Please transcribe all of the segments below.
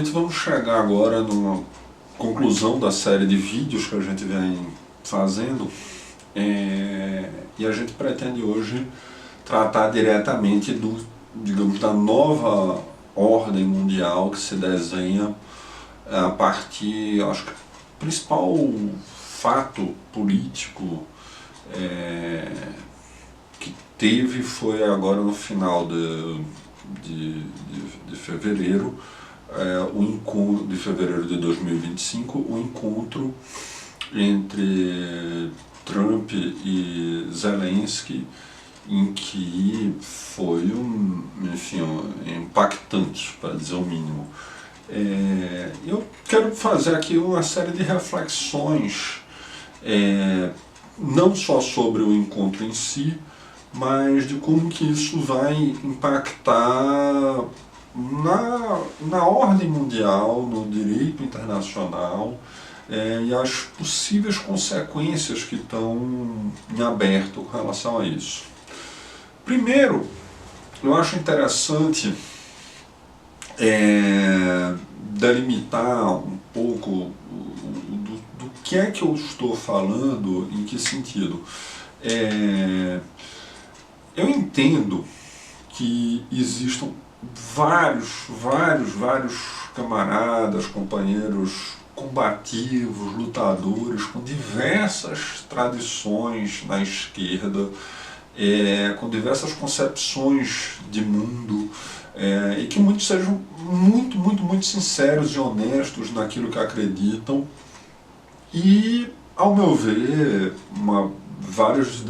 basicamente vamos chegar agora numa conclusão da série de vídeos que a gente vem fazendo, e a gente pretende hoje tratar diretamente digamos, da nova ordem mundial que se desenha a partir, acho que o principal fato político que teve foi agora no final de fevereiro, o encontro de fevereiro de 2025, o encontro entre Trump e Zelensky, em que foi enfim, impactante, para dizer o mínimo. Eu quero fazer aqui uma série de reflexões, não só sobre o encontro em si, mas de como que isso vai impactar na ordem mundial, no direito internacional, e as possíveis consequências que estão em aberto com relação a isso. Primeiro, eu acho interessante delimitar um pouco do que é que eu estou falando, em que sentido. Eu entendo que existam vários camaradas, companheiros combativos, lutadores, com diversas tradições na esquerda, com diversas concepções de mundo, e que muitos sejam muito sinceros e honestos naquilo que acreditam, e, ao meu ver, vários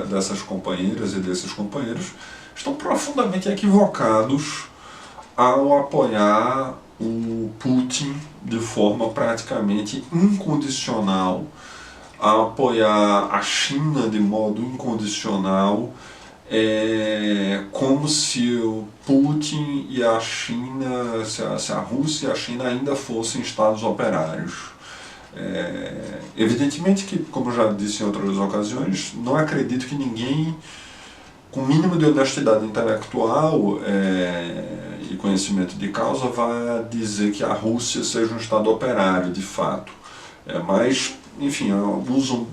dessas companheiras e desses companheiros estão profundamente equivocados ao apoiar o Putin de forma praticamente incondicional, a apoiar a China de modo incondicional, como se o Putin e a China, se a Rússia e a China ainda fossem estados operários. Evidentemente que, como eu já disse em outras ocasiões, não acredito que ninguém com o mínimo de honestidade intelectual e conhecimento de causa vá dizer que a Rússia seja um estado operário, de fato. Mas, enfim, usam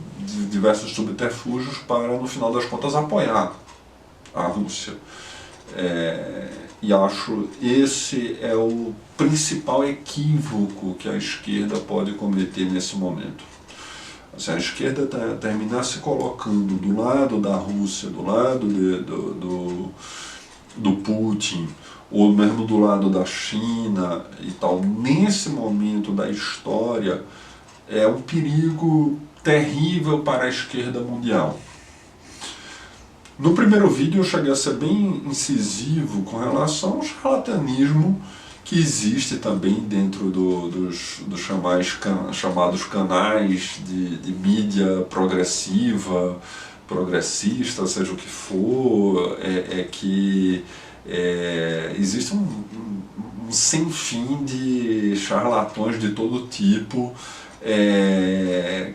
diversos subterfúgios para, no final das contas, apoiar a Rússia. E acho esse é o principal equívoco que a esquerda pode cometer nesse momento. Se a esquerda terminar se colocando do lado da Rússia, do lado do Putin, ou mesmo do lado da China e tal, nesse momento da história, é um perigo terrível para a esquerda mundial. No primeiro vídeo eu cheguei a ser bem incisivo com relação ao charlatanismo que existe também dentro dos chamados canais de mídia progressista, seja o que for, que existe um sem fim de charlatões de todo tipo,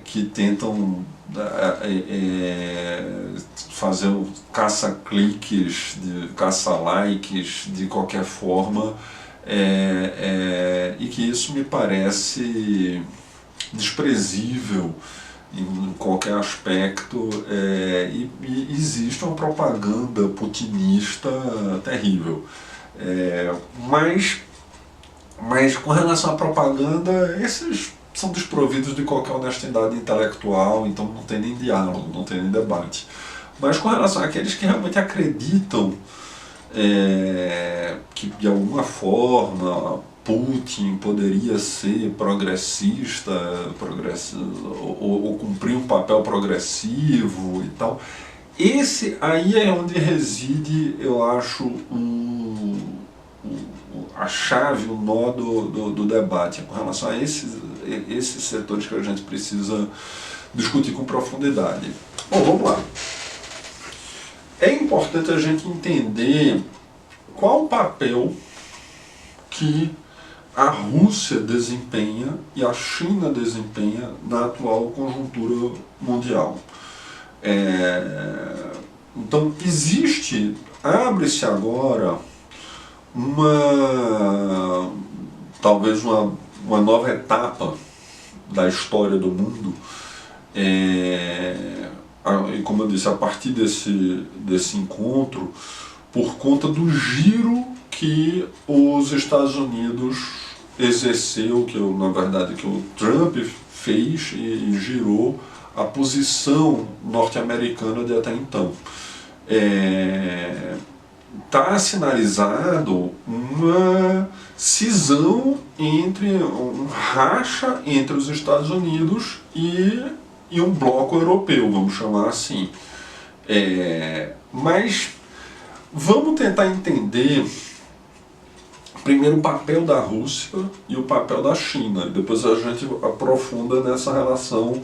que tentam fazer caça-cliques, caça-likes de qualquer forma, e que isso me parece desprezível em qualquer aspecto, e existe uma propaganda putinista terrível. Mas com relação à propaganda, esses são desprovidos de qualquer honestidade intelectual, então não tem nem diálogo, não tem nem debate. Mas com relação àqueles que realmente acreditam que de alguma forma Putin poderia ser progressista, ou cumprir um papel progressivo e tal, esse aí é onde reside, eu acho, a chave, o nó do debate, com relação a esses setores que a gente precisa discutir com profundidade. Bom, vamos lá. É importante a gente entender qual o papel que a Rússia desempenha e a China desempenha na atual conjuntura mundial. Então abre-se agora talvez uma nova etapa da história do mundo, e como eu disse, a partir desse encontro, por conta do giro que os Estados Unidos exerceu, na verdade que o Trump fez e girou a posição norte-americana de até então. Está sinalizado uma cisão um racha entre os Estados Unidos e um bloco europeu, vamos chamar assim. Mas vamos tentar entender primeiro o papel da Rússia e o papel da China. Depois a gente aprofunda nessa relação,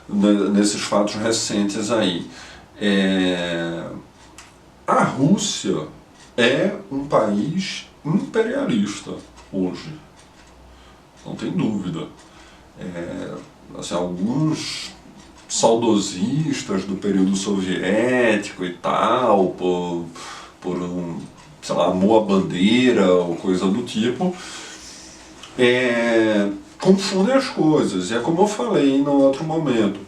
nesses fatos recentes aí. A Rússia é um país imperialista hoje, não tem dúvida. Assim, alguns saudosistas do período soviético e tal, por sei lá, amor à bandeira ou coisa do tipo, confundem as coisas. E é como eu falei no outro momento,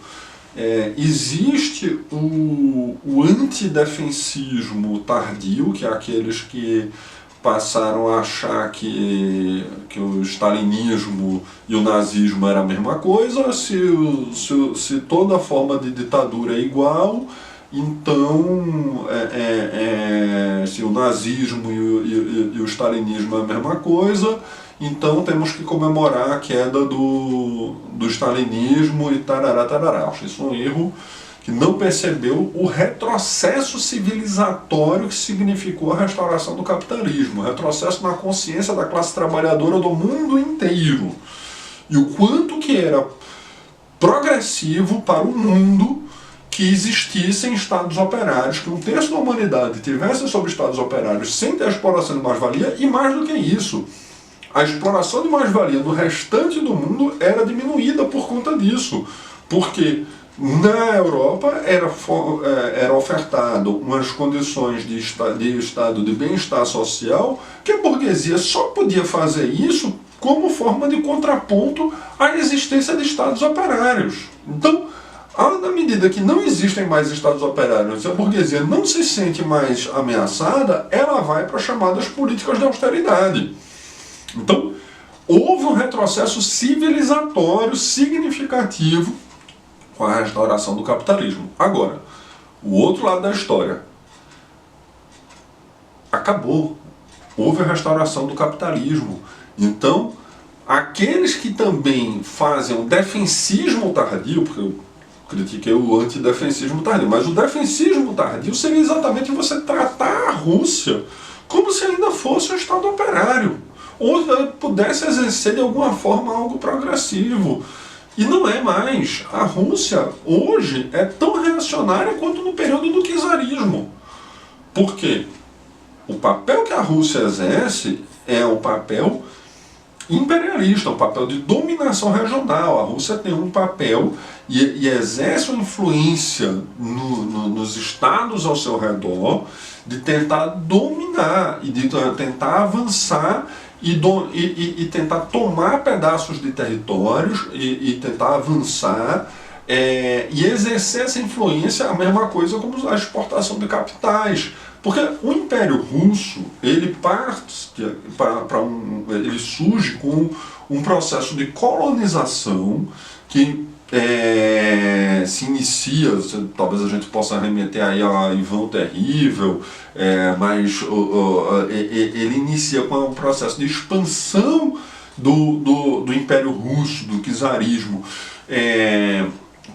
existe o antidefensismo tardio, que é aqueles que passaram a achar que o stalinismo e o nazismo era a mesma coisa. Se toda forma de ditadura é igual, então se o nazismo e o stalinismo é a mesma coisa, então temos que comemorar a queda do stalinismo e tarará, tarará. Acho isso um erro, que não percebeu o retrocesso civilizatório que significou a restauração do capitalismo, o retrocesso na consciência da classe trabalhadora do mundo inteiro, e o quanto que era progressivo para o mundo que existissem estados operários, que um terço da humanidade tivesse sobre estados operários sem ter a exploração de mais-valia, e mais do que isso, a exploração de mais-valia do restante do mundo era diminuída por conta disso, porque na Europa era ofertado umas condições de estado de bem-estar social que a burguesia só podia fazer isso como forma de contraponto à existência de estados operários. Então, na medida que não existem mais estados operários e a burguesia não se sente mais ameaçada, ela vai para as chamadas políticas de austeridade. Então, houve um retrocesso civilizatório significativo com a restauração do capitalismo. Agora, o outro lado da história. Acabou. Houve a restauração do capitalismo. Então, aqueles que também fazem o defensismo tardio, porque eu critiquei o antidefensismo tardio, mas o defensismo tardio seria exatamente você tratar a Rússia como se ainda fosse um Estado operário, ou pudesse exercer de alguma forma algo progressivo. E não é mais. A Rússia hoje é tão reacionária quanto no período do czarismo. Por quê? O papel que a Rússia exerce é um papel imperialista, um papel de dominação regional. A Rússia tem um papel e exerce uma influência nos estados ao seu redor de tentar dominar e de tentar avançar e tentar tomar pedaços de territórios e tentar avançar e exercer essa influência, a mesma coisa como a exportação de capitais. Porque o Império Russo, ele ele surge com um processo de colonização que se inicia, talvez a gente possa remeter aí a Ivan o Terrível, mas ele inicia com um processo de expansão do Império Russo, do czarismo,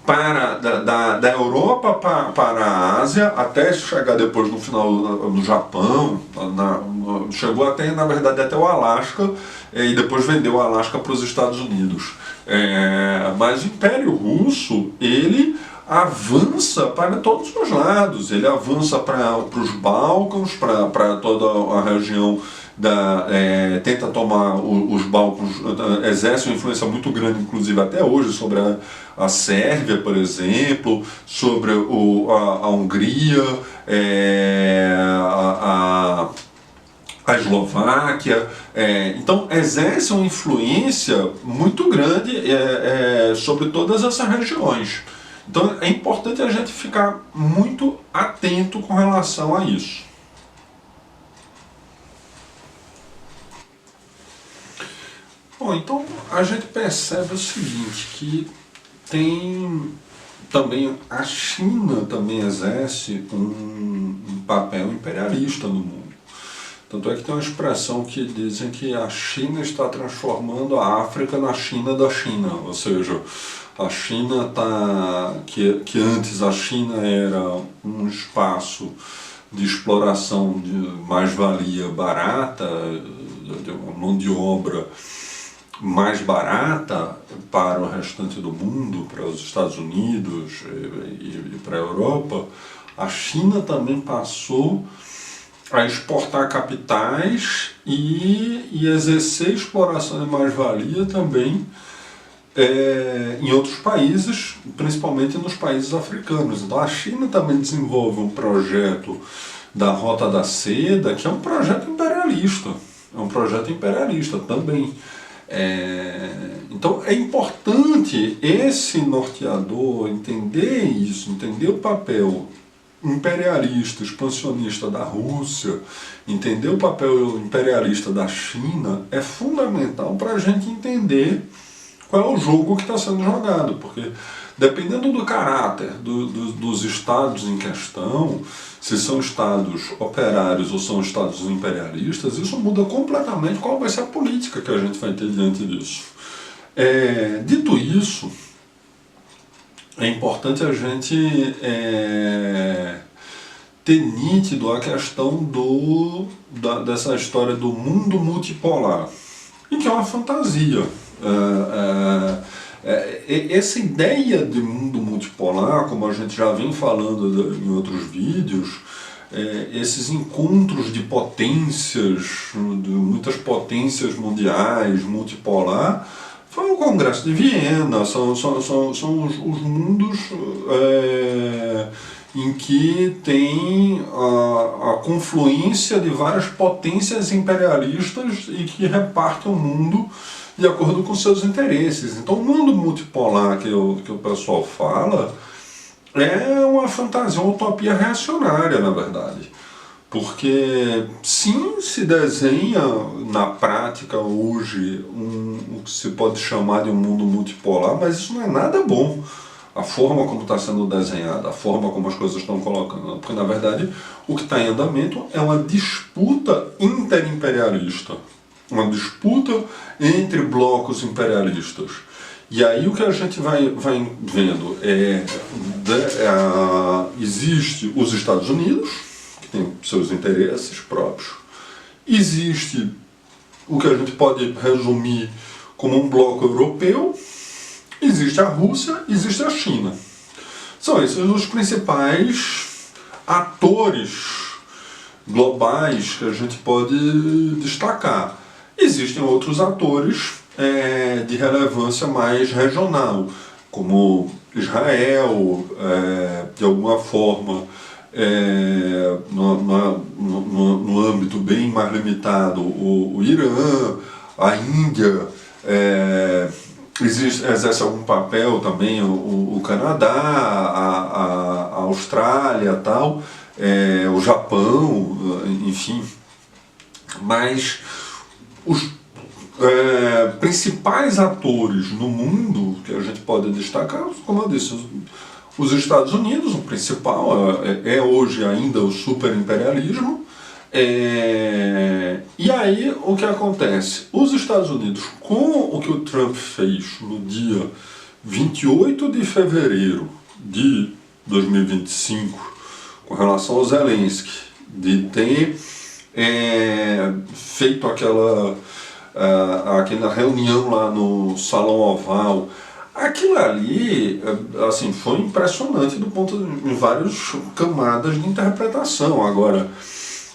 da Europa para a Ásia, até chegar depois no final no Japão, chegou até, na verdade, até o Alasca, e depois vendeu o Alasca para os Estados Unidos. Mas o Império Russo, ele avança para todos os lados, ele avança para os Balcãs, para toda a região tenta tomar os Balcãs, exerce uma influência muito grande, inclusive até hoje, sobre a Sérvia, por exemplo, sobre a Hungria, a Eslováquia, então exerce uma influência muito grande sobre todas essas regiões. Então é importante a gente ficar muito atento com relação a isso. Bom, então a gente percebe o seguinte, que tem também a China também exerce um papel imperialista no mundo. Tanto é que tem uma expressão que dizem que a China está transformando a África na China da China, ou seja, a China está, que antes a China era um espaço de exploração de mais-valia barata, de uma mão de obra mais barata para o restante do mundo, para os Estados Unidos e para a Europa, a China também passou a exportar capitais e exercer exploração de mais-valia também em outros países, principalmente nos países africanos. Então a China também desenvolve um projeto da Rota da Seda, que é um projeto imperialista também. Então é importante esse norteador entender isso, entender o papel imperialista, expansionista da Rússia, entender o papel imperialista da China é fundamental para a gente entender qual é o jogo que está sendo jogado, porque dependendo do caráter dos estados em questão, se são estados operários ou são estados imperialistas, isso muda completamente qual vai ser a política que a gente vai ter diante disso. Dito isso, é importante a gente ter nítido a questão dessa história do mundo multipolar, e que é uma fantasia. Essa ideia de mundo multipolar, como a gente já vem falando em outros vídeos, esses encontros de potências, de muitas potências mundiais, multipolar, foi o Congresso de Viena, são os mundos em que tem a confluência de várias potências imperialistas e que repartem o mundo de acordo com seus interesses. Então o mundo multipolar que o pessoal fala é uma fantasia, uma utopia reacionária, na verdade. Porque sim, se desenha na prática hoje o que se pode chamar de um mundo multipolar, mas isso não é nada bom. A forma como está sendo desenhada, a forma como as coisas estão colocando. Porque na verdade o que está em andamento é uma disputa interimperialista. Uma disputa entre blocos imperialistas. E aí o que a gente vai vendo existe os Estados Unidos, que tem seus interesses próprios, existe o que a gente pode resumir como um bloco europeu, existe a Rússia, existe a China. São esses os principais atores globais que a gente pode destacar. Existem outros atores de relevância mais regional, como Israel, de alguma forma, no âmbito bem mais limitado, o Irã, a Índia, exerce algum papel também o Canadá, a Austrália, tal, o Japão, enfim. Mas os principais atores no mundo que a gente pode destacar, como eu disse, os Estados Unidos, o principal, hoje ainda o superimperialismo. E aí o que acontece? Os Estados Unidos, com o que o Trump fez no dia 28 de fevereiro de 2025, com relação ao Zelensky, de ter feito aquela reunião lá no Salão Oval, aquilo ali, assim, foi impressionante em várias camadas de interpretação. Agora,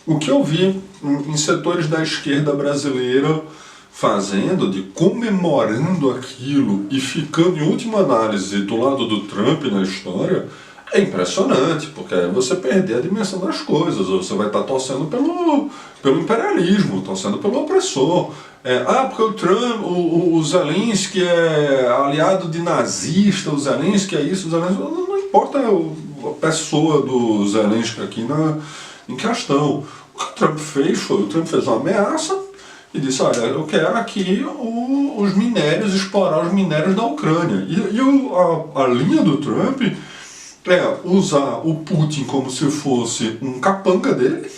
o que eu vi em setores da esquerda brasileira fazendo, comemorando aquilo e ficando em última análise do lado do Trump na história, É impressionante, porque aí você perder a dimensão das coisas, você vai estar torcendo pelo imperialismo, torcendo pelo opressor. Porque o Trump, o Zelensky é aliado de nazista, o Zelensky é isso, o Zelensky, não importa a pessoa do Zelensky aqui em questão. O que o Trump fez foi, o Trump fez uma ameaça e disse, olha, eu quero aqui os minérios, explorar os minérios da Ucrânia. A linha do Trump é usar o Putin como se fosse um capanga dele,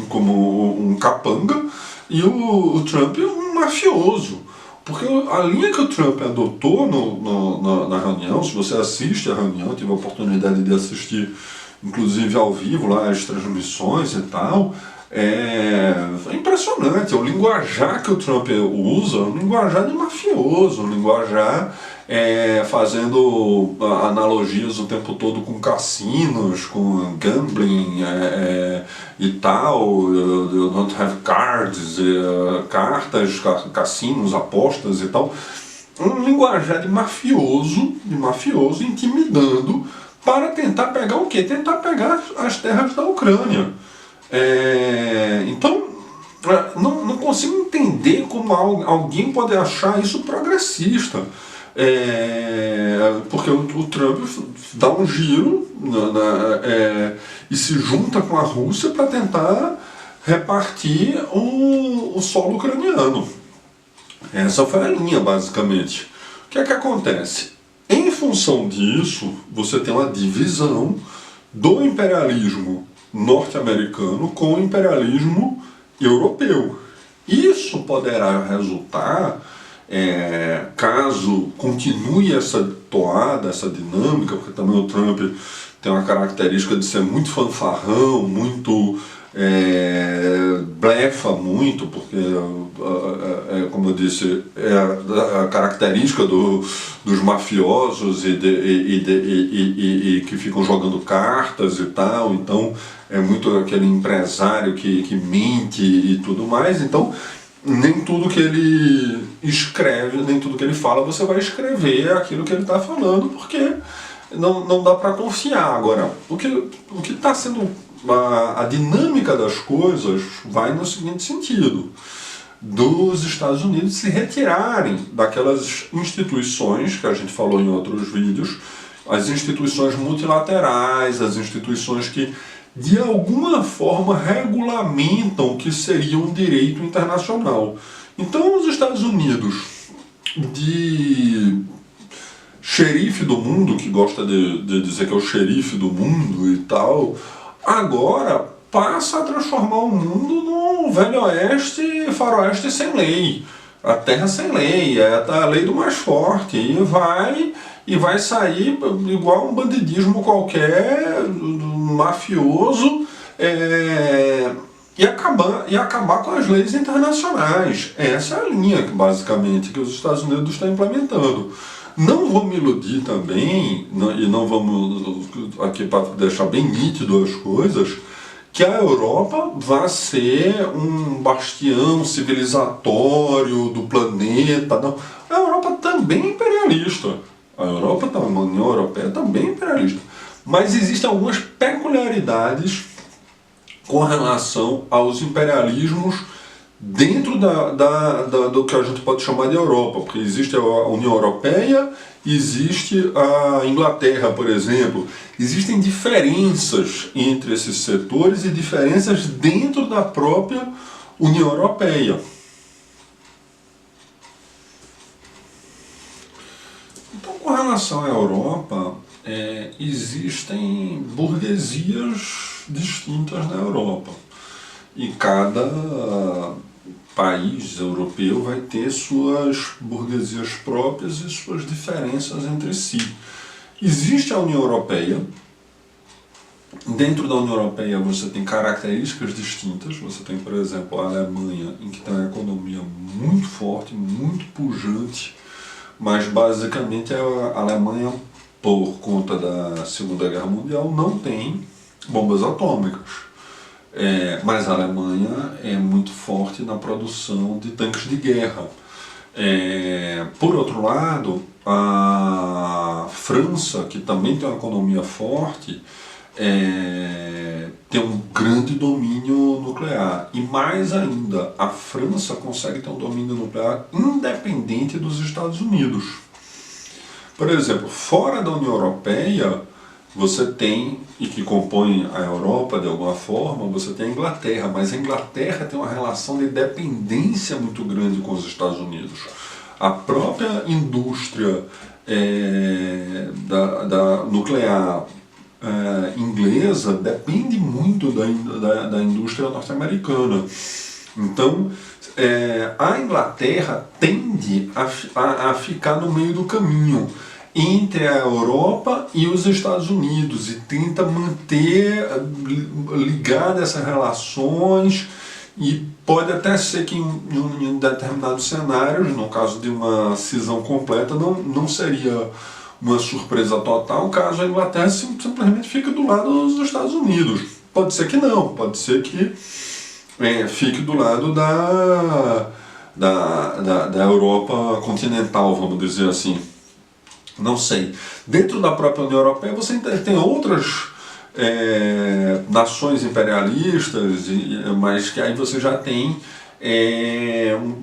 como um capanga, e o Trump um mafioso. Porque a linha que o Trump adotou na reunião, se você assiste a reunião, tive a oportunidade de assistir, inclusive ao vivo, lá as transmissões e tal, é impressionante. O linguajar que o Trump usa é um linguajar de mafioso, um linguajar fazendo analogias o tempo todo com cassinos, com gambling e tal, you don't have cards, cartas, cassinos, apostas e tal. Um linguajar de mafioso intimidando para tentar pegar o quê? Tentar pegar as terras da Ucrânia. Então, não consigo entender como alguém pode achar isso progressista. Porque o Trump dá um giro e se junta com a Rússia para tentar repartir o solo ucraniano. Essa foi a linha, basicamente. O que é que acontece? Em função disso, você tem uma divisão do imperialismo norte-americano com o imperialismo europeu. Isso poderá resultar, caso continue essa toada, essa dinâmica, porque também o Trump tem uma característica de ser muito fanfarrão, muito blefa muito, porque, como eu disse, é a característica dos mafiosos e que ficam jogando cartas e tal. Então é muito aquele empresário que mente e tudo mais. Então nem tudo que ele escreve, nem tudo que ele fala você vai escrever aquilo que ele está falando, porque não dá para confiar. Agora, o que está sendo a dinâmica das coisas vai no seguinte sentido: dos Estados Unidos se retirarem daquelas instituições que a gente falou em outros vídeos, as instituições multilaterais, as instituições que de alguma forma regulamentam o que seria um direito internacional. Então os Estados Unidos, de xerife do mundo, que gosta de dizer que é o xerife do mundo e tal, agora passa a transformar o mundo num velho oeste, faroeste sem lei. A terra sem lei, é a lei do mais forte, e vai sair igual um bandidismo qualquer, mafioso, e acabar com as leis internacionais. Essa é a linha, basicamente, que os Estados Unidos estão implementando. Não vou me iludir também, e não vamos, aqui para deixar bem nítido as coisas, que a Europa vai ser um bastião civilizatório do planeta. Não. A Europa também é imperialista. A União Europeia também é imperialista. Mas existem algumas peculiaridades com relação aos imperialismos dentro do que a gente pode chamar de Europa, porque existe a União Europeia, existe a Inglaterra, por exemplo. Existem diferenças entre esses setores e diferenças dentro da própria União Europeia. Então, com relação à Europa, existem burguesias distintas na Europa. E cada país europeu vai ter suas burguesias próprias e suas diferenças entre si. Existe a União Europeia. Dentro da União Europeia você tem características distintas. Você tem, por exemplo, a Alemanha, em que tem uma economia muito forte, muito pujante, mas basicamente a Alemanha, por conta da Segunda Guerra Mundial, não tem bombas atômicas. Mas a Alemanha é muito forte na produção de tanques de guerra. Por outro lado, a França, que também tem uma economia forte, tem um grande domínio nuclear. E mais ainda, a França consegue ter um domínio nuclear independente dos Estados Unidos. Por exemplo, fora da União Europeia, você tem, e que compõe a Europa de alguma forma, você tem a Inglaterra, mas a Inglaterra tem uma relação de dependência muito grande com os Estados Unidos. A própria indústria da nuclear inglesa depende muito da indústria norte-americana. Então, a Inglaterra tende a ficar no meio do caminho entre a Europa e os Estados Unidos e tenta manter ligadas essas relações, e pode até ser que em determinados cenários, no caso de uma cisão completa, não seria uma surpresa total caso a Inglaterra simplesmente fique do lado dos Estados Unidos. Pode ser que não, pode ser que fique do lado da Europa continental, vamos dizer assim. Não sei. Dentro da própria União Europeia você tem outras nações imperialistas, mas que aí você já tem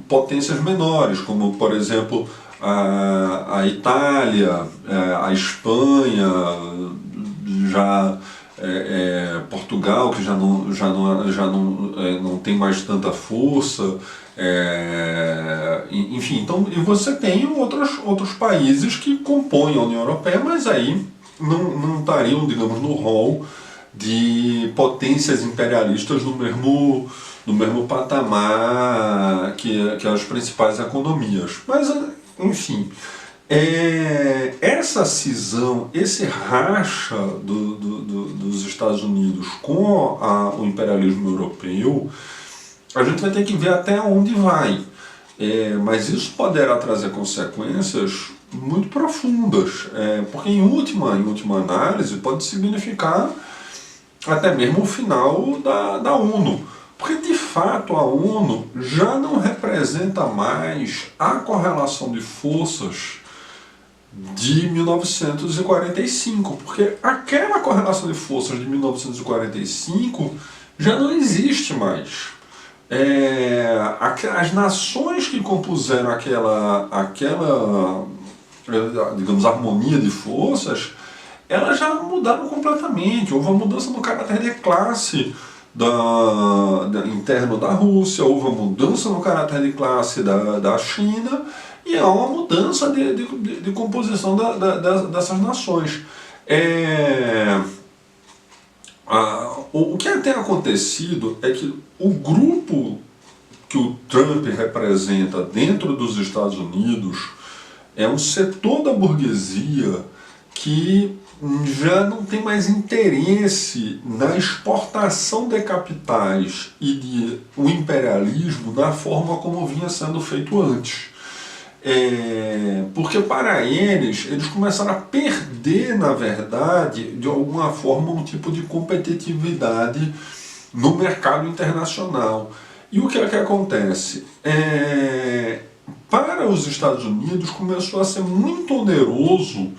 potências menores, como por exemplo a Itália, a Espanha, já Portugal, que já não tem mais tanta força, enfim, então, e você tem outros países que compõem a União Europeia, mas aí não estariam, digamos, no rol de potências imperialistas no mesmo patamar que as principais economias. Mas, enfim, essa cisão, esse racha dos Estados Unidos com o imperialismo europeu, a gente vai ter que ver até onde vai. Mas isso poderá trazer consequências muito profundas, porque em última análise pode significar até mesmo o final da ONU. Porque de fato a ONU já não representa mais a correlação de forças de 1945, porque aquela correlação de forças de 1945 já não existe mais. As nações que compuseram aquela digamos, harmonia de forças, elas já mudaram completamente. Houve uma mudança no caráter de classe interno da Rússia, houve uma mudança no caráter de classe da China, e há uma mudança de composição dessas nações. O que tem acontecido é que o grupo que o Trump representa dentro dos Estados Unidos é um setor da burguesia que já não tem mais interesse na exportação de capitais e o imperialismo da forma como vinha sendo feito antes. Porque para eles começaram a perder, na verdade, de alguma forma, um tipo de competitividade no mercado internacional. E o que é que acontece? Para os Estados Unidos começou a ser muito oneroso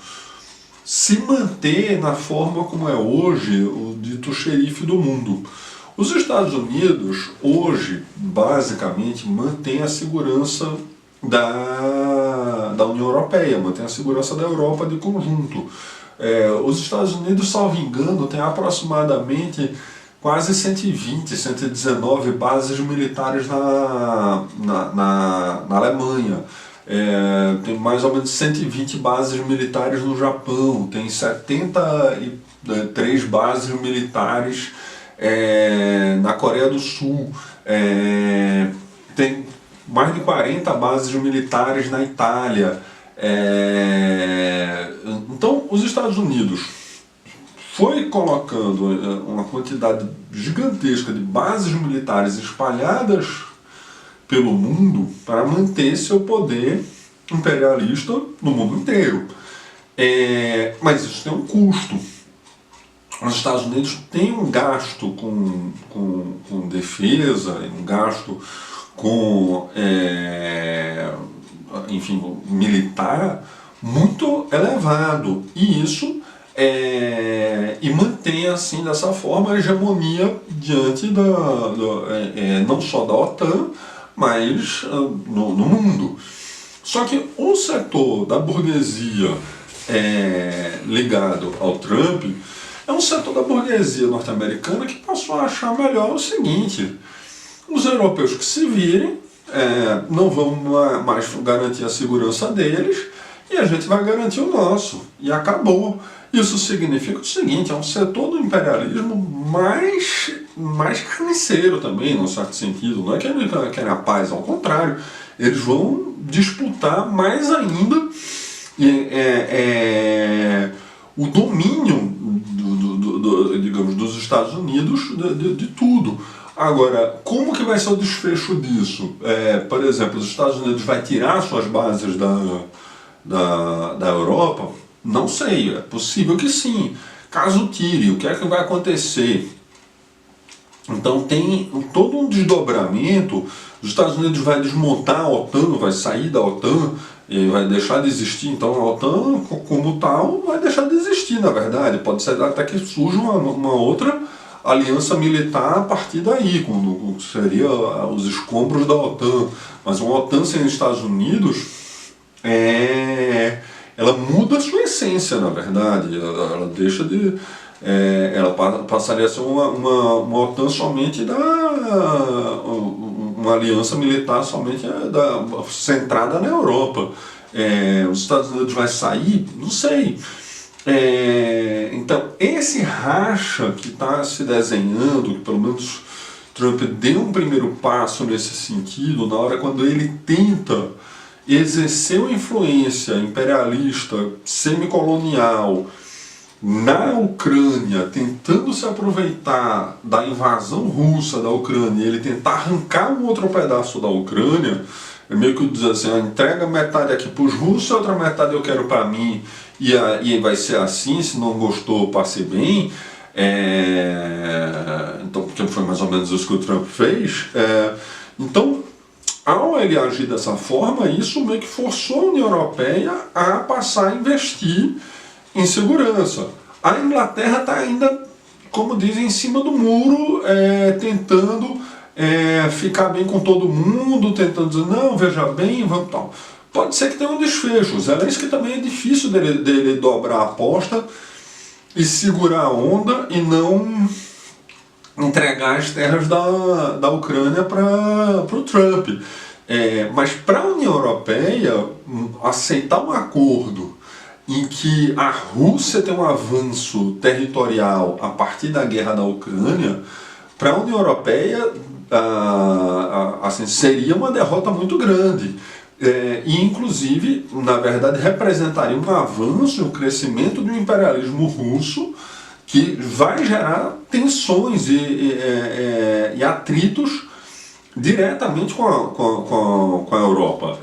se manter na forma como é hoje o dito xerife do mundo. Os Estados Unidos hoje basicamente mantém a segurança da União Europeia, mantém a segurança da Europa de conjunto. Os Estados Unidos, salvo engano, tem aproximadamente quase 120, 119 bases militares na Alemanha. Tem mais ou menos 120 bases militares no Japão, tem 73 bases militares na Coreia do Sul, tem mais de 40 bases militares na Itália. Então, os Estados Unidos foi colocando uma quantidade gigantesca de bases militares espalhadas pelo mundo para manter seu poder imperialista no mundo inteiro. Mas isso tem um custo. Os Estados Unidos têm um gasto com defesa, um gasto com enfim, militar muito elevado. E isso e mantém assim dessa forma a hegemonia diante não só da OTAN, mas no mundo. Só que o setor da burguesia ligado ao Trump é um setor da burguesia norte-americana que passou a achar melhor o seguinte: os europeus que se virem, não vão mais garantir a segurança deles e a gente vai garantir o nosso. E acabou. Isso significa o seguinte: é um setor do imperialismo mais carniceiro também, num certo sentido. Não é que eles querem a paz, ao contrário. Eles vão disputar mais ainda o domínio digamos, dos Estados Unidos de tudo. Agora, como que vai ser o desfecho disso? Por exemplo, os Estados Unidos vai tirar suas bases da Europa? Não sei, é possível que sim. Caso tire, o que é que vai acontecer? Então tem todo um desdobramento. Os Estados Unidos vai desmontar a OTAN, vai sair da OTAN e vai deixar de existir. Então a OTAN, como tal, vai deixar de existir, na verdade. Pode ser até que surja uma outra aliança militar a partir daí, quando seria os escombros da OTAN. Mas uma OTAN sem Estados Unidos, ela muda a sua essência, na verdade. Ela deixa de... ela passaria a ser uma OTAN somente uma aliança militar somente centrada na Europa. Os Estados Unidos vai sair? Não sei. Então, esse racha que está se desenhando, que pelo menos Trump deu um primeiro passo nesse sentido, na hora quando ele tenta exercer uma influência imperialista, semicolonial, na Ucrânia, tentando se aproveitar da invasão russa da Ucrânia, ele tentar arrancar um outro pedaço da Ucrânia, é meio que dizer assim: entrega metade aqui para os russos, a outra metade eu quero para mim, e vai ser assim, se não gostou, passe bem. Então, porque foi mais ou menos isso que o Trump fez. Então, ao ele agir dessa forma, isso meio que forçou a União Europeia a passar a investir em segurança. A Inglaterra está ainda, como dizem, em cima do muro, tentando ficar bem com todo mundo, tentando dizer: não, veja bem, vamos tal. Pode ser que tenha um desfecho. Zelensky também é difícil dele dobrar a aposta e segurar a onda e não entregar as terras da Ucrânia para o Trump. Mas para a União Europeia aceitar um acordo em que a Rússia tem um avanço territorial a partir da guerra da Ucrânia, para a União Europeia assim, seria uma derrota muito grande. E inclusive, na verdade, representaria um avanço, um crescimento do imperialismo russo que vai gerar tensões e atritos diretamente com a Europa.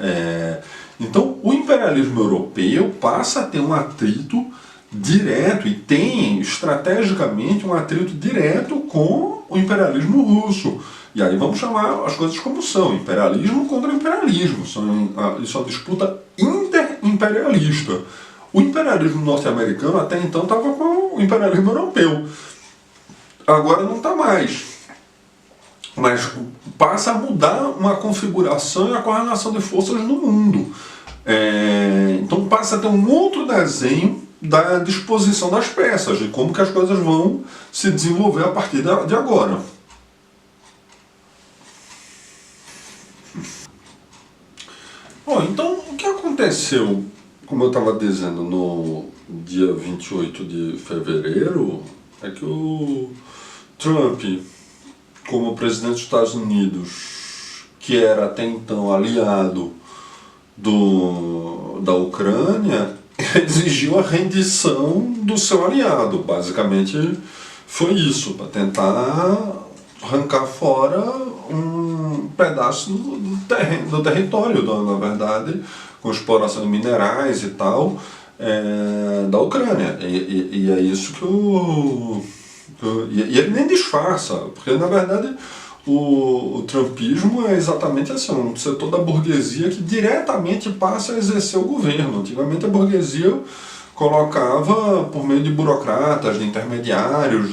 Então, o imperialismo europeu passa a ter um atrito direto, e tem estrategicamente um atrito direto com o imperialismo russo. E aí vamos chamar as coisas como são: imperialismo contra imperialismo. Isso é uma disputa interimperialista. O imperialismo norte-americano até então estava com o imperialismo europeu. Agora não está mais. Mas passa a mudar uma configuração e a correlação de forças no mundo. Então passa a ter um outro desenho da disposição das peças, de como que as coisas vão se desenvolver a partir de agora. Bom, então o que aconteceu, como eu estava dizendo, no dia 28 de fevereiro, é que o Trump, como presidente dos Estados Unidos, que era até então aliado da Ucrânia, exigiu a rendição do seu aliado. Basicamente foi isso, para tentar arrancar fora um pedaço do território, na verdade, com exploração de minerais e tal, da Ucrânia. E é isso que e ele nem disfarça, porque na verdade o trumpismo é exatamente assim, um setor da burguesia que diretamente passa a exercer o governo. Antigamente a burguesia colocava por meio de burocratas, de intermediários,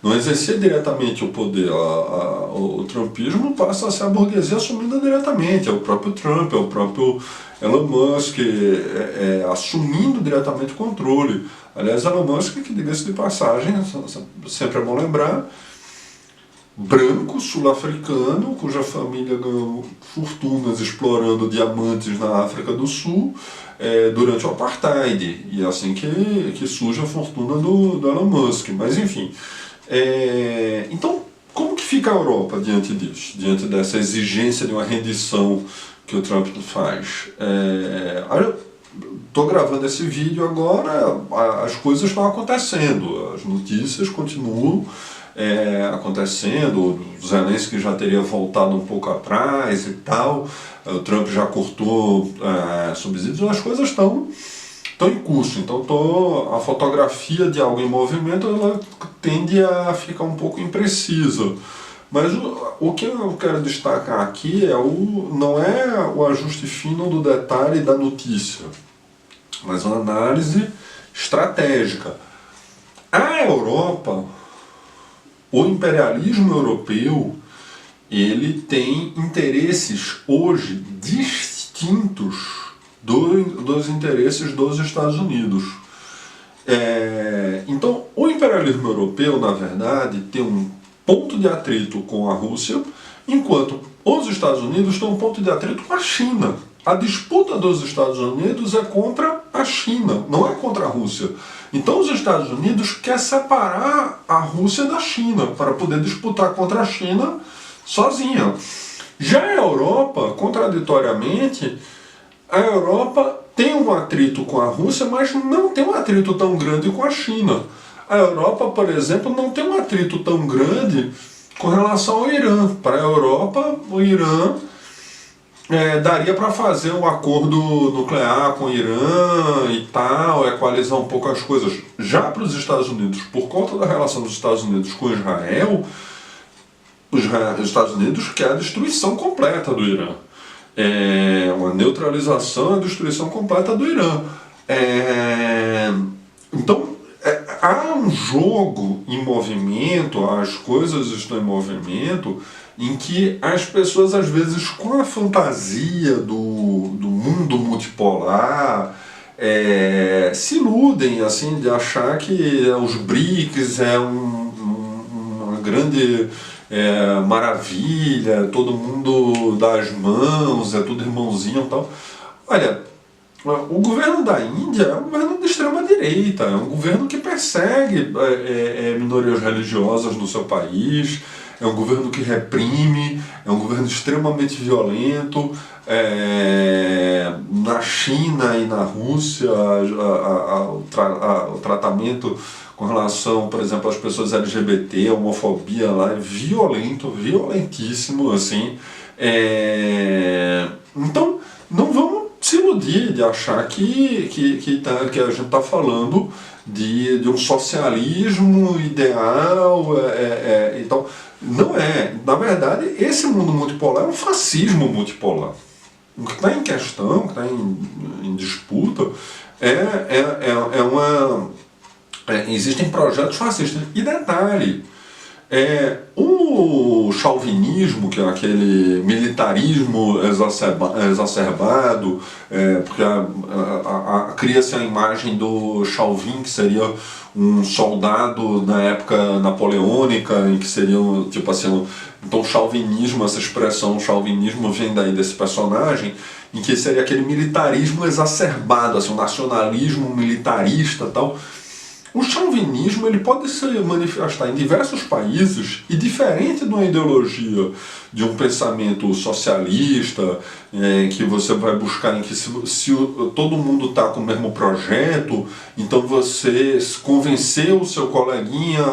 não exercia diretamente o poder. O trumpismo passa a ser a burguesia assumindo diretamente, é o próprio Trump, é o próprio Elon Musk assumindo diretamente o controle. Aliás, Elon Musk, que diga-se de passagem, sempre é bom lembrar, branco, sul-africano, cuja família ganhou fortunas explorando diamantes na África do Sul durante o Apartheid. E é assim que surge a fortuna do Elon Musk. Mas enfim. Então, como que fica a Europa diante disso? Diante dessa exigência de uma rendição que o Trump faz? Estou gravando esse vídeo agora, as coisas estão acontecendo, as notícias continuam acontecendo, o Zelensky já teria voltado um pouco atrás e tal, o Trump já cortou subsídios, as coisas estão em curso. Então a fotografia de algo em movimento ela tende a ficar um pouco imprecisa. Mas o que eu quero destacar aqui não é o ajuste fino do detalhe da notícia, mas uma análise estratégica. A Europa, o imperialismo europeu, ele tem interesses hoje distintos dos interesses dos Estados Unidos. Então, o imperialismo europeu, na verdade, tem um ponto de atrito com a Rússia, enquanto os Estados Unidos têm um ponto de atrito com a China. A disputa dos Estados Unidos é contra a China, não é contra a Rússia. Então os Estados Unidos querem separar a Rússia da China para poder disputar contra a China sozinha. Já a Europa, contraditoriamente, a Europa tem um atrito com a Rússia, mas não tem um atrito tão grande com a China. A Europa, por exemplo, não tem um atrito tão grande com relação ao Irã. Para a Europa, o Irã daria para fazer um acordo nuclear com o Irã e tal, equalizar um pouco as coisas. Já para os Estados Unidos, por conta da relação dos Estados Unidos com Israel, os Estados Unidos querem a destruição completa do Irã. Uma neutralização e a destruição completa do Irã. Então, há um jogo em movimento, as coisas estão em movimento, em que as pessoas, às vezes, com a fantasia do mundo multipolar, se iludem assim, de achar que os BRICS é uma grande maravilha, todo mundo dá as mãos, é tudo irmãozinho e tal. Olha, o governo da Índia é um governo de extrema-direita, é um governo que persegue minorias religiosas no seu país, é um governo que reprime, é um governo extremamente violento. Na China e na Rússia, o tratamento com relação, por exemplo, às pessoas LGBT, a homofobia lá é violento, violentíssimo, assim. Então, não vamos se iludir de achar que a gente está falando de um socialismo ideal e tal. Não é. Na verdade, esse mundo multipolar é um fascismo multipolar. O que está em questão, o que está em disputa, existem projetos fascistas. E detalhe, o chauvinismo, que é aquele militarismo exacerbado, porque cria-se a imagem do Chauvin, que seria um soldado na época napoleônica, em que seria tipo assim, então chauvinismo, essa expressão chauvinismo vem daí desse personagem, em que seria aquele militarismo exacerbado, assim, um nacionalismo militarista e tal. O chauvinismo ele pode se manifestar em diversos países e diferente de uma ideologia, de um pensamento socialista, que você vai buscar em que se todo mundo está com o mesmo projeto, então você convenceu o seu coleguinha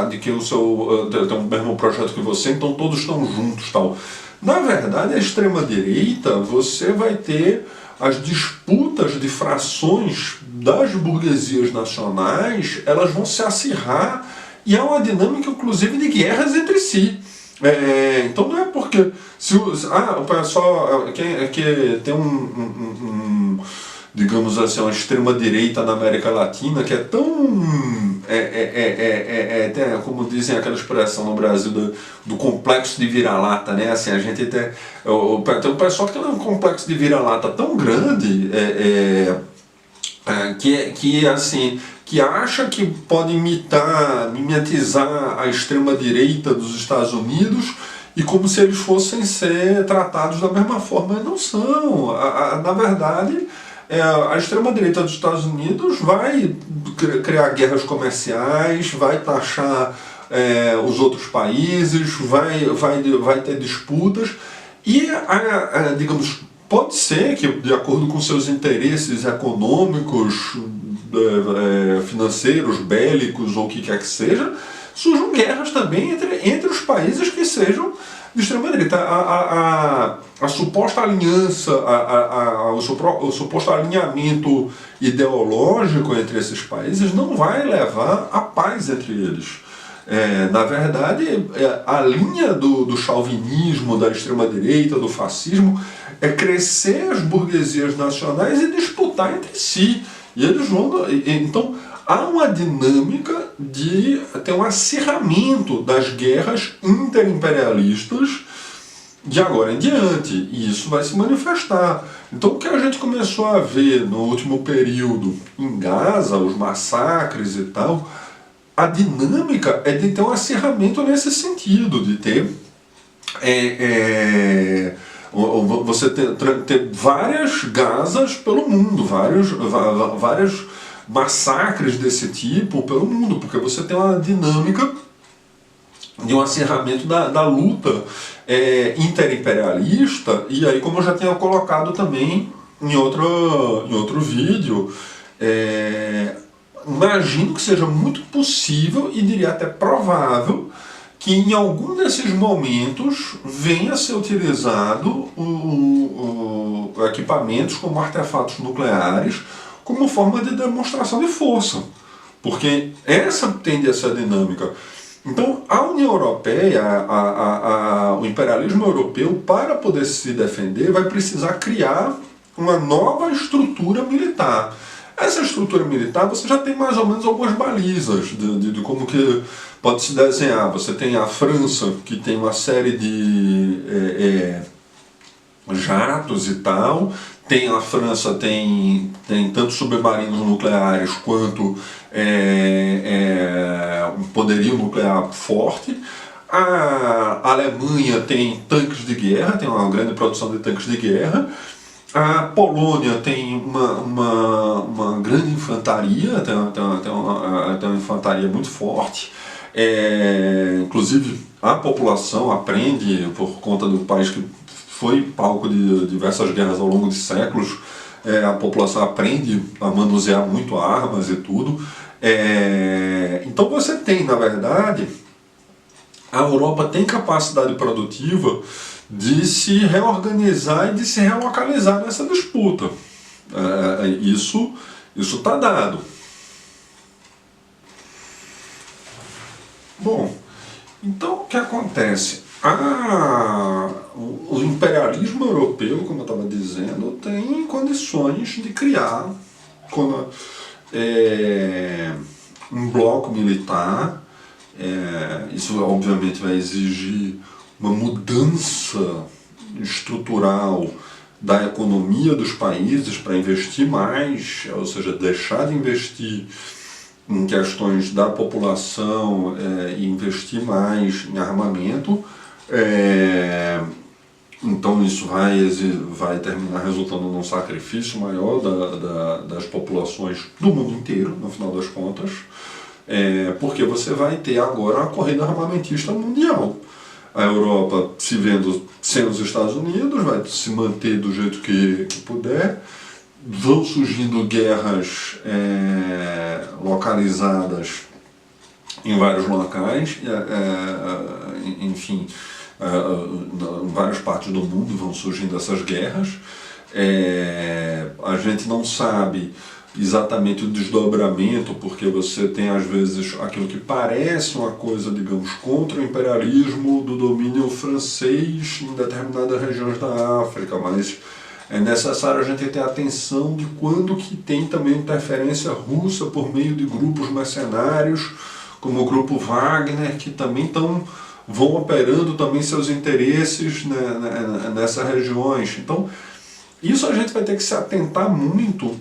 de que o seu tem o mesmo projeto que você, então todos estão juntos, tal. Na verdade, a extrema-direita, você vai ter as disputas de frações das burguesias nacionais, elas vão se acirrar e é uma dinâmica, inclusive, de guerras entre si. Então não é porque se o pessoal que tem digamos assim, uma extrema-direita na América Latina que é tão, como dizem aquela expressão no Brasil, do complexo de vira-lata, né? Assim, a gente tem um pessoal que tem um complexo de vira-lata tão grande, que acha que pode mimetizar a extrema-direita dos Estados Unidos e como se eles fossem ser tratados da mesma forma. Mas não são. Na verdade, a extrema-direita dos Estados Unidos vai criar guerras comerciais, vai taxar os outros países, vai ter disputas e, digamos, pode ser que, de acordo com seus interesses econômicos, financeiros, bélicos ou o que quer que seja, surjam guerras também entre os países que sejam de extrema-direita. A suposta aliança, o suposto alinhamento ideológico entre esses países não vai levar à paz entre eles. Na verdade, a linha do chauvinismo, da extrema-direita, do fascismo, é crescer as burguesias nacionais e disputar entre si. E eles vão. Então, há uma dinâmica de ter um acirramento das guerras interimperialistas de agora em diante. E isso vai se manifestar. Então, o que a gente começou a ver no último período em Gaza, os massacres e tal, a dinâmica é de ter um acirramento nesse sentido, de ter. Você ter várias Gazas pelo mundo, vários massacres desse tipo pelo mundo, porque você tem uma dinâmica de um acirramento da luta interimperialista, e aí, como eu já tinha colocado também em outro vídeo, imagino que seja muito possível e diria até provável que em algum desses momentos venha a ser utilizado equipamentos como artefatos nucleares como forma de demonstração de força. Porque essa tende a ser a dinâmica. Então, a União Europeia, o imperialismo europeu, para poder se defender, vai precisar criar uma nova estrutura militar. Essa estrutura militar, você já tem mais ou menos algumas balizas de como que pode se desenhar. Você tem a França, que tem uma série de jatos e tal. A França tem tanto submarinos nucleares quanto um poderio nuclear forte. A Alemanha tem tanques de guerra, tem uma grande produção de tanques de guerra. A Polônia tem uma grande infantaria, tem uma infantaria muito forte. Inclusive, a população aprende, por conta do país que foi palco de diversas guerras ao longo de séculos, a população aprende a manusear muito armas e tudo. Então você tem, na verdade, a Europa tem capacidade produtiva de se reorganizar e de se relocalizar nessa disputa. Isso está dado. Bom, então o que acontece? O imperialismo europeu, como eu estava dizendo, tem condições de criar um bloco militar. Isso obviamente vai exigir uma mudança estrutural da economia dos países para investir mais, ou seja, deixar de investir em questões da população e investir mais em armamento. Então isso vai terminar resultando num sacrifício maior das populações do mundo inteiro, no final das contas, porque você vai ter agora a corrida armamentista mundial. A Europa, se vendo sem os Estados Unidos, vai se manter do jeito que puder. Vão surgindo guerras localizadas em vários locais, enfim, em várias partes do mundo vão surgindo essas guerras. A gente não sabe exatamente o desdobramento, porque você tem às vezes aquilo que parece uma coisa, digamos, contra o imperialismo do domínio francês em determinadas regiões da África, mas é necessário a gente ter atenção de quando que tem também interferência russa por meio de grupos mercenários, como o grupo Wagner, que também vão operando também seus interesses, né, nessas regiões. Então, isso a gente vai ter que se atentar muito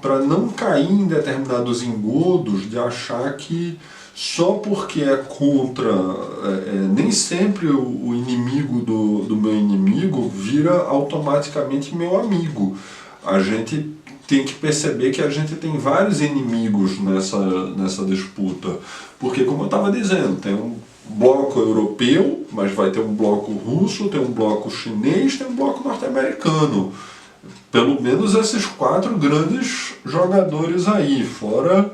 para não cair em determinados engodos de achar que só porque é contra, nem sempre o inimigo do meu inimigo vira automaticamente meu amigo. A gente tem que perceber que a gente tem vários inimigos nessa disputa, porque, como eu estava dizendo, tem um bloco europeu, mas vai ter um bloco russo, tem um bloco chinês, tem um bloco norte-americano. Pelo menos esses 4 grandes jogadores aí, fora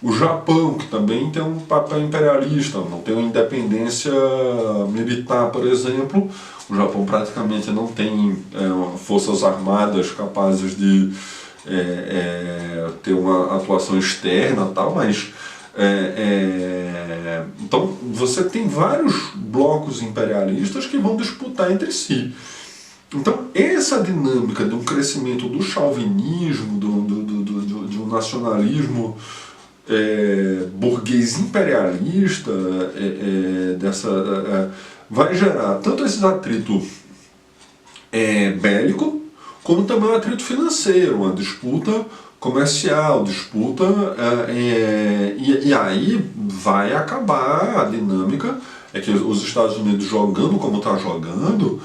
o Japão, que também tem um papel imperialista, não tem uma independência militar, por exemplo. O Japão praticamente não tem forças armadas capazes de ter uma atuação externa, tal, mas então você tem vários blocos imperialistas que vão disputar entre si. Então essa dinâmica de um crescimento do chauvinismo, de um nacionalismo burguês imperialista, vai gerar tanto esse atrito bélico, como também um atrito financeiro, uma disputa comercial, disputa, e aí vai acabar a dinâmica, é que os Estados Unidos jogando como está jogando,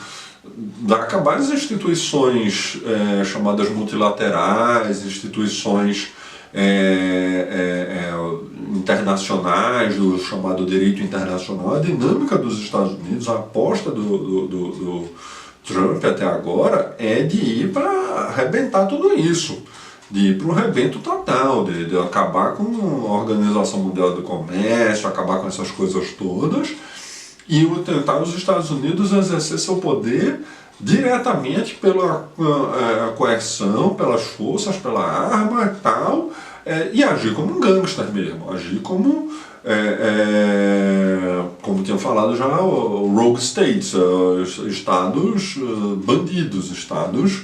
vai acabar as instituições chamadas multilaterais, instituições internacionais, do chamado direito internacional. A dinâmica dos Estados Unidos, a aposta do Trump até agora é de ir para arrebentar tudo isso, de ir para um rebento total, de acabar com a Organização Mundial do Comércio, acabar com essas coisas todas, e tentar os Estados Unidos exercer seu poder diretamente pela coerção, pelas forças, pela arma e tal, e agir como um gangster mesmo, agir como tinha falado já, o rogue states, estados bandidos, estados.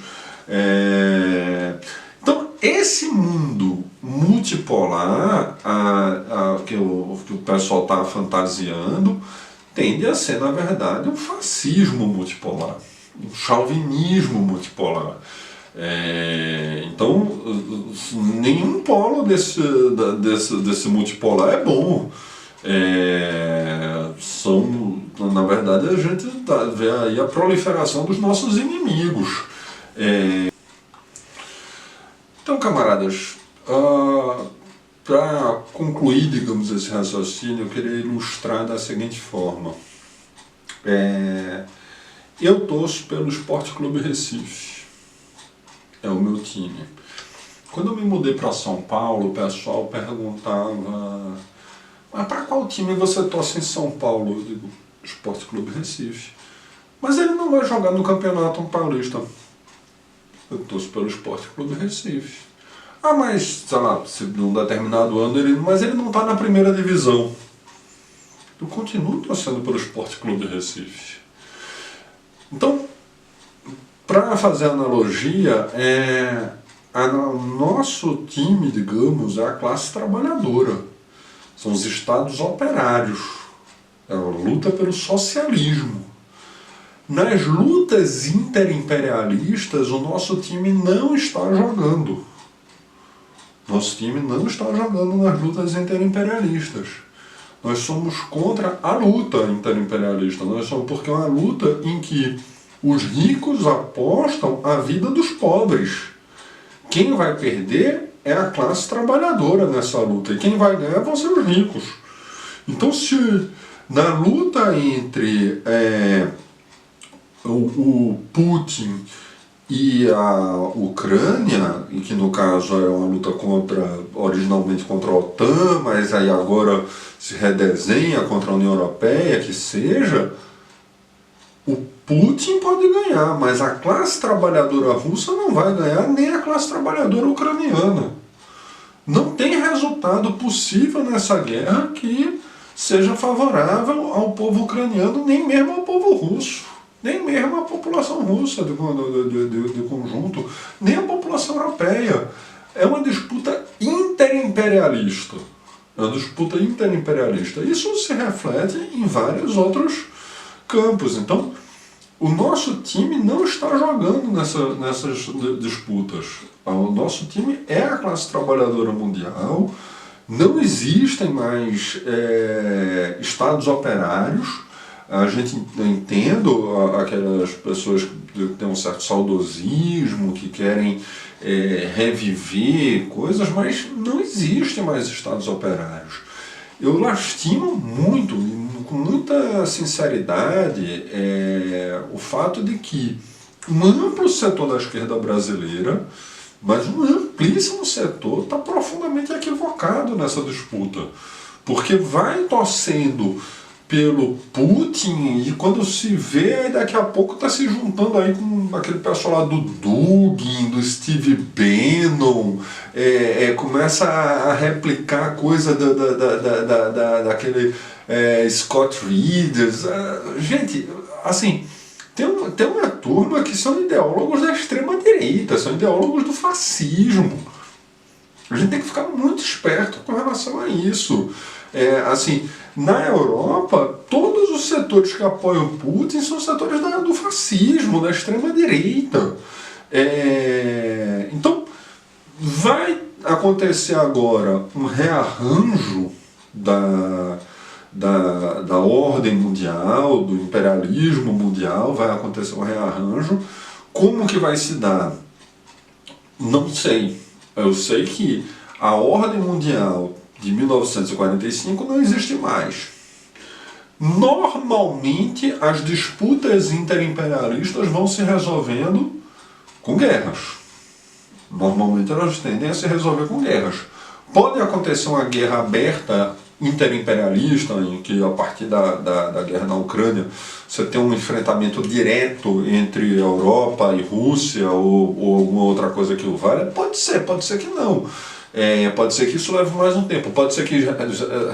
Então, esse mundo multipolar que o pessoal está fantasiando tende a ser, na verdade, um fascismo multipolar, um chauvinismo multipolar. Então, nenhum polo desse multipolar é bom. Na verdade, a gente vê aí a proliferação dos nossos inimigos. Então, camaradas, para concluir, digamos, esse raciocínio, eu queria ilustrar da seguinte forma. Eu torço pelo Sport Clube Recife, é o meu time. Quando eu me mudei para São Paulo, o pessoal perguntava: mas para qual time você torce em São Paulo? Eu digo: Sport Clube Recife. Mas ele não vai jogar no Campeonato Paulista. Eu torço pelo Sport Clube Recife. Ah, mas, sei lá, se num determinado ano mas ele não está na primeira divisão. Eu continuo torcendo pelo Sport Clube Recife. Então, para fazer analogia, nosso time, digamos, é a classe trabalhadora. São os estados operários. É a luta pelo socialismo. Nas lutas interimperialistas, o nosso time não está jogando. Nosso time não está jogando nas lutas interimperialistas. Nós somos contra a luta interimperialista. Nós somos porque é uma luta em que os ricos apostam a vida dos pobres. Quem vai perder é a classe trabalhadora nessa luta. E quem vai ganhar vão ser os ricos. Então, se na luta entre o Putin e a Ucrânia, e que no caso é uma luta originalmente contra a OTAN, mas aí agora se redesenha contra a União Europeia, que seja, o Putin pode ganhar, mas a classe trabalhadora russa não vai ganhar, nem a classe trabalhadora ucraniana. Não tem resultado possível nessa guerra que seja favorável ao povo ucraniano, nem mesmo ao povo russo, nem mesmo à população russa de conjunto, nem a população europeia. É uma disputa interimperialista. É uma disputa interimperialista. Isso se reflete em vários outros campos. Então, o nosso time não está jogando nessas disputas. O nosso time é a classe trabalhadora mundial. Não existem mais estados operários. A gente entendo aquelas pessoas que têm um certo saudosismo, que querem reviver coisas, mas não existem mais estados operários. Eu lastimo muito, com muita sinceridade, o fato de que um amplo setor da esquerda brasileira, mas um amplíssimo setor, está profundamente equivocado nessa disputa. Porque vai torcendo pelo Putin e quando se vê, daqui a pouco está se juntando aí com aquele pessoal lá do Dugin, do Steve Bannon, começa a replicar coisa daquele Scott Reeders. Gente, assim, tem uma turma que são ideólogos da extrema-direita, são ideólogos do fascismo. A gente tem que ficar muito esperto com relação a isso. Assim, na Europa, todos os setores que apoiam Putin são setores do fascismo, da extrema-direita. Então, vai acontecer agora um rearranjo da ordem mundial, do imperialismo mundial, vai acontecer um rearranjo. Como que vai se dar? Não sei. Eu sei que a ordem mundial de 1945 não existe mais. Normalmente, as disputas interimperialistas vão se resolvendo com guerras. Normalmente, elas tendem a se resolver com guerras. Pode acontecer uma guerra aberta interimperialista, em que a partir da guerra na Ucrânia você tem um enfrentamento direto entre Europa e Rússia ou alguma outra coisa que o valha. Pode ser que não. Pode ser que isso leve mais um tempo, pode ser que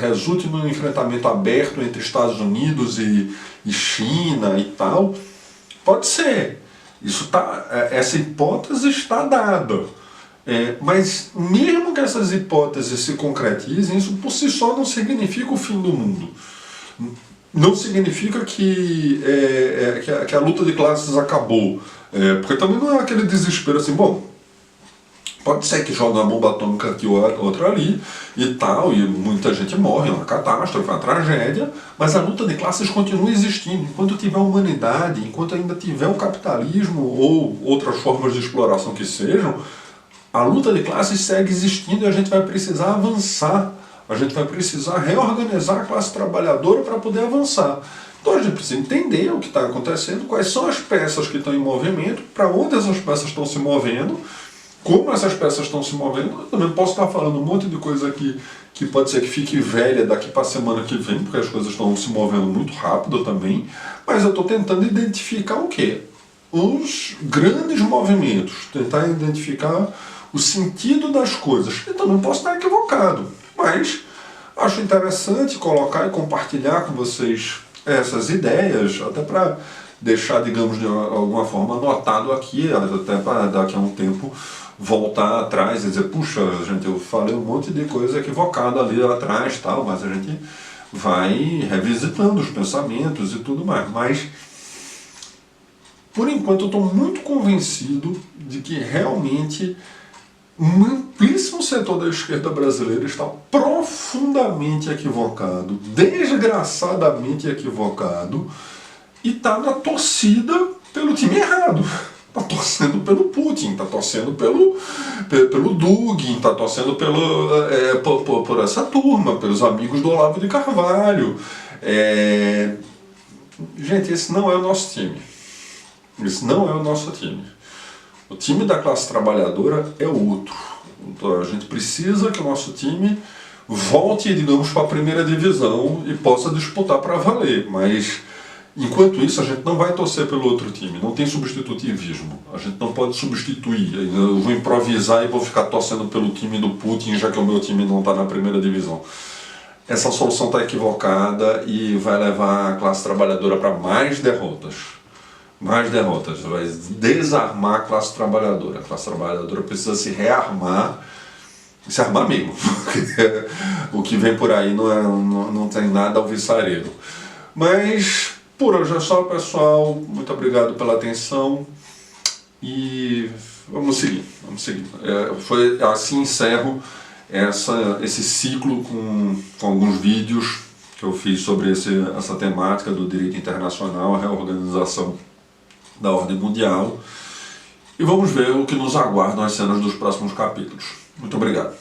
resulte num enfrentamento aberto entre Estados Unidos e China e tal. Pode ser. Essa hipótese está dada. Mas mesmo que essas hipóteses se concretizem, isso por si só não significa o fim do mundo. Não significa que a luta de classes acabou. Porque também não é aquele desespero assim, bom, pode ser que jogue uma bomba atômica aqui ou outra ali e tal, e muita gente morre, é uma catástrofe, é uma tragédia, mas a luta de classes continua existindo. Enquanto tiver humanidade, enquanto ainda tiver o capitalismo ou outras formas de exploração que sejam, a luta de classes segue existindo e a gente vai precisar avançar. A gente vai precisar reorganizar a classe trabalhadora para poder avançar. Então a gente precisa entender o que está acontecendo, quais são as peças que estão em movimento, para onde essas peças estão se movendo, como essas peças estão se movendo. Eu também posso estar falando um monte de coisa aqui que pode ser que fique velha daqui para a semana que vem, porque as coisas estão se movendo muito rápido também, mas eu estou tentando identificar o quê? Os grandes movimentos, tentar identificar o sentido das coisas. Eu também posso estar equivocado, mas acho interessante colocar e compartilhar com vocês essas ideias, até para deixar, digamos, de alguma forma anotado aqui, até para daqui a um tempo voltar atrás e dizer, puxa, gente, eu falei um monte de coisa equivocada ali atrás, tal, mas a gente vai revisitando os pensamentos e tudo mais. Mas, por enquanto, eu estou muito convencido de que realmente um amplíssimo setor da esquerda brasileira está profundamente equivocado, desgraçadamente equivocado, e está na torcida pelo time errado. Está torcendo pelo Putin, está torcendo pelo Dugin, está torcendo por essa turma, pelos amigos do Olavo de Carvalho. Gente, esse não é o nosso time. Esse não é o nosso time. O time da classe trabalhadora é outro. Então, a gente precisa que o nosso time volte, digamos, para a primeira divisão e possa disputar para valer. Mas Enquanto isso, a gente não vai torcer pelo outro time, não tem substitutivismo. A gente não pode substituir. Eu vou improvisar e vou ficar torcendo pelo time do Putin, já que o meu time não está na primeira divisão. Essa solução está equivocada e vai levar a classe trabalhadora para mais derrotas. Mais derrotas. Vai desarmar a classe trabalhadora. A classe trabalhadora precisa se rearmar, se armar mesmo. Porque o que vem por aí não tem nada alvissareiro. Mas por hoje é só, pessoal. Muito obrigado pela atenção. E vamos seguir. Assim encerro esse ciclo com alguns vídeos que eu fiz sobre essa temática do direito internacional, a reorganização da ordem mundial. E vamos ver o que nos aguardam as cenas dos próximos capítulos. Muito obrigado.